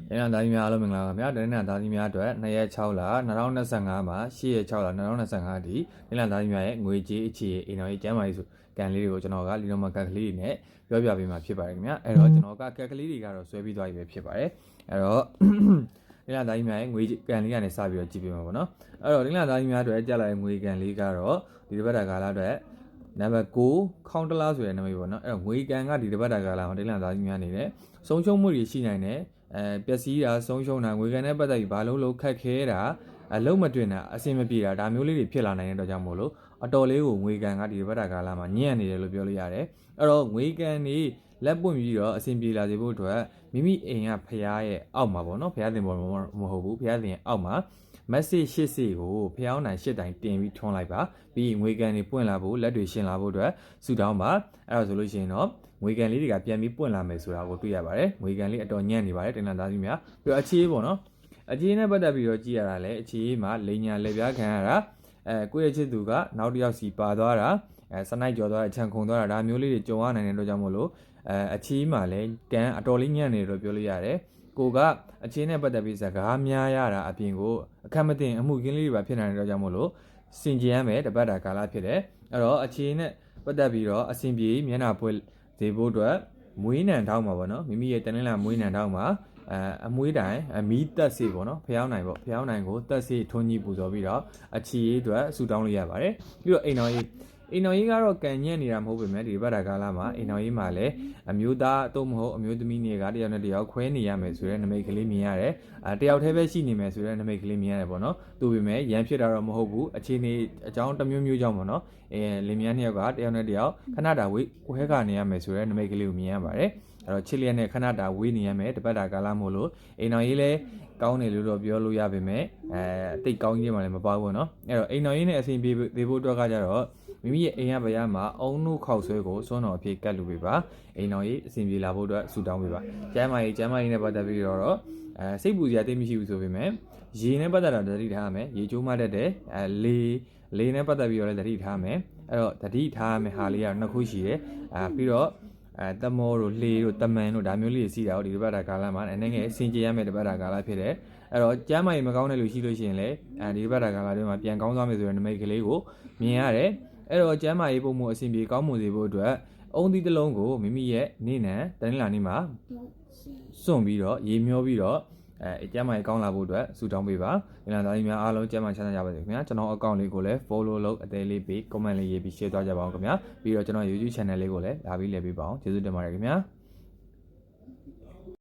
တနင်္လာသားကြီးများအားလုံးမင်္ဂလာပါခင်ဗျာတနင်္လာသားကြီးများအတွက်2ရက်6လ2025မှာ10ရက်6လ2025အထိတနင်္လာသားကြီးများရဲ့ငွေကြေးအခြေအိမ်တော်ရေးကျန်းမာရေးဆိုကန်လေးတွေကိုကျွန်တော်ကလီနိုမကက်ကလေးတွေနဲ့ပြောပြပေးမှာဖြစ်ပါတယ်ခင်ဗျာအဲ့တော့ကျွန်တော်ကကက်ကလေးတွေကတော့ဆွဲပြီးသွားပြီပဲဖြစ်ပါတယ်အဲ့တော့တနင်္လာသားကြီးများရဲ့ငွေကန်လေးကနေစပြီးတော့ကြည့်ပေးမှာပေါ့နော်အဲ့တော့တနင်္လာသားကြီးများအတွက်ကြာလာတဲ့ငွေကန်လေးကတော့ဒီတစ်ပတ်တာကာလအတွက်နံပါတ်9ခေါင်းတလားဆိုတဲ့နာမည်ပေါ့နော်အဲ့တော့ငွေကန်ကဒီတစ်ပတ်တာကာလမှာတနင်္လာသားကြီးများနေတယ်ဆုံးရှုံးမှုတွေရှိနိုင်တယ်ပျက်စီးတာဆုံးရှုံးတာငွေကန်နဲ့ပတ်သက်ပြီးဘာလို့ခက်ခဲတာအလုံးမတွင်တာအဆင်မပြေတာဒါမျိုးလေးတွေဖြစ်လာနိုင်တဲ့အတွက်ကြောင့်မို့လို့အတော်လေးကိုငွေကန်ကဒီဘက်တာကာလမှာညံ့နေတယ်လို့ပြောလို့ရတယ်အဲ့တော့ငွေကန်နေလက်ပွင့်ပြီးတော့အဆင်ပြေလာစေဖို့အတွက်မိမိအိမ်ကဖရားရဲ့အောက်မှာပေါ့နော်ဖရားတင်ပေါ်မဟုတ်ဘူးဖရားတင်ရဲ့အောက်မှာmessage 80ကိုဖျောင်းနိုင်8တိုင်တင်ပြီးထွန်းလိုက်ပါပြီးငွေကန်တွေပွင့်လာဖို့လက်တွေရှင်းလာဖို့အတွက်ဆူတောင်းပါအဲ့ဒါဆိုလို့ရှိရင်တော့ငွေကန်လေးတွေကပြန်ပြီးပွင့်လာမယ်ဆိုတာကိုတွေ့ရပါတယ်ငွေကန်လေးအတော်ညံ့နေပါတယ်တင်လာသားကြီးများပြီးတော့အခြေပေါ့နော်အခြေနဲ့ပတ်သက်ပြီးတော့ကြည့်ရတာလဲအခြေမှာလိန်ညာလက်ပြားခံရတာကိုယ့်ရဲ့ချစ်သူကနောက်တစ်ယောက်စီပါသွားတာစနိုက်ကြော်သွားတာခြံခုံသွားတာဒါမျိုးလေးတွေကြုံရနိုင်တဲ့အတွက်ကြောင့်မို့လို့အခြေမှာလဲကန်အတော်လေးညံ့နေတယ်လို့ပြောလို့ရတယ်ကိုကအခြေနဲ့ပတ်သက်ပြီးစကားများရတာအပြင်ကိုအခက်မတင်အမှုကင်းလေးတွေပါဖြစ်နိုင်တဲ့အတွက်ကြောင့်မို့လို့စင်ကြရမယ်တပတ်တာကာလဖြစ်တယ်အဲ့တော့အခြေနဲ့ပတ်သက်ပြီးတော့အစင်ပြေမျက်နှာပွင့်စေဖို့အတွက်မွေးနံထောင်းမှာပေါ့နော်မိမိရဲ့တနင်္လာမွေးနံထောင်းမှာအမွေးတိုင်မီးတက်စေပေါ့နော်ဖျောင်းနိုင်ပေါ့ဖျောင်းနိုင်ကိုတက်စေထွန်းကြီးပူဇော်ပြီးတော့အခြေရေးအတွက်ဆူတောင်းလို့ရပါတယ်ပြီးတော့အိမ်တော်ရေးကတော့ကန်ညံ့နေတာမဟုတ်ပေမဲ့ဒီဘက်တာကာလမှာအိမ်တော်ရေးမှာလည်းအမျိုးသားအတော့မဟုတ်အမျိုးသမီးတွေကတယောက်နဲ့တယောက်ခွဲနေရမယ်ဆိုတဲ့နမိတ်ကလေးမြင်ရတယ်တယောက်တည်းပဲရှိနေမယ်ဆိုတဲ့နမိတ်ကလေးမြင်ရတယ်ပေါ့နော်သူပေမဲ့ရန်ဖြစ်တာတော့မဟုတ်ဘူးအခြေအနေအကြောင်းတစ်မျိုးကြောင့်ပေါ့နော်လင်မယားနှစ်ယောက်ကတယောက်နဲ့တယောက်ခဏတာဝေးခွဲကနေရမယ်ဆိုတဲ့နမိတ်ကလေးကိုမြင်ရပါတယ်အဲ့တော့ချစ်လျက်နဲ့ခဏတာဝေးနေရမယ်တပတ်တာကာလမို့လို့အိမ်တော်ရေးလည်းကောင်းတယ်လို့တော့ပြောလို့ရပါမယ်တိတ်ကောင်းကြီးမှလည်းမပါဘူးပေါ့နော်အဲ့တော့အိမ်တော်ရေးနဲ့အဆင်ပြေဖို့အတွက်ကကြတော့မိမိရဲ့အိမ်ရပါရမှာအုံနှုတ်ခောက်ဆွဲကိုစွန်းတော်အဖြစ်ကတ်လူပေးပါအိမ်တော်ရေးအဆင်ပြေလာဖို့အတွက်ဆူတောင်းပေးပါကျမ်းမာရေးနဲ့ပတ်သက်ပြီးတော့စိတ်ပူစရာတိတ်မရှိဘူးဆိုပေမဲ့ရေနဲ့ပတ်သက်တာတတိထားမယ်ရေချိုးမှတတ်တယ်လေနဲ့ပတ်သက်ပြီးတော့လည်းတတိထားမယ်အဲ့တော့တတိထားမယ်ဟာလေးကနှစ်ခုရှိတယ်ပြီးတော့တမောတို့လှေတို့တမန်တို့ဒါမျိုးလေးစီးတာဒီတပတ်တာကာလမှာအနေငယ်စင်ကြရမယ်တပတ်တာကာလဖြစ်တယ်အဲ့တော့ကျမ်းမာရေးမကောင်းတဲ့လူရှိလို့ရှိရင်လည်းဒီတပတ်တာကာလတွေမှာပြန်ကောင်းသွားမယ်ဆိုတဲ့နမိတ်ကလေးကိုမြင်ရတယ်အဲ့တော့ကျမ်းမာရေးပုံမှုအဆင်ပြေကောင်းမှုစေဖို့အတွက်အုံသီးတစ်လုံးကိုမိမိရဲ့နေ့နံတနင်္လာနေ့မှာစွန့်ပြီးတော့ရေမျောပြီးတော့ကျမ်းမာရေးကောင်းလာဖို့အတွက်ဆူတောင်းပေးပါဒီလန်သားကြီးများအားလုံးကျမ်းမာချမ်းသာကြပါစေခင်ဗျာကျွန်တော်အကောင့်လေးကိုလည်း follow လုပ်အသေးလေးပေး comment လေးရေးပြီး share သွားကြပါအောင်ခင်ဗျာပြီးတော့ကျွန်တော် YouTube channel လေးကိုလည်းလာပြီးလည်ပေးပါအောင်ကျေးဇူးတင်ပါတယ်ခင်ဗျာ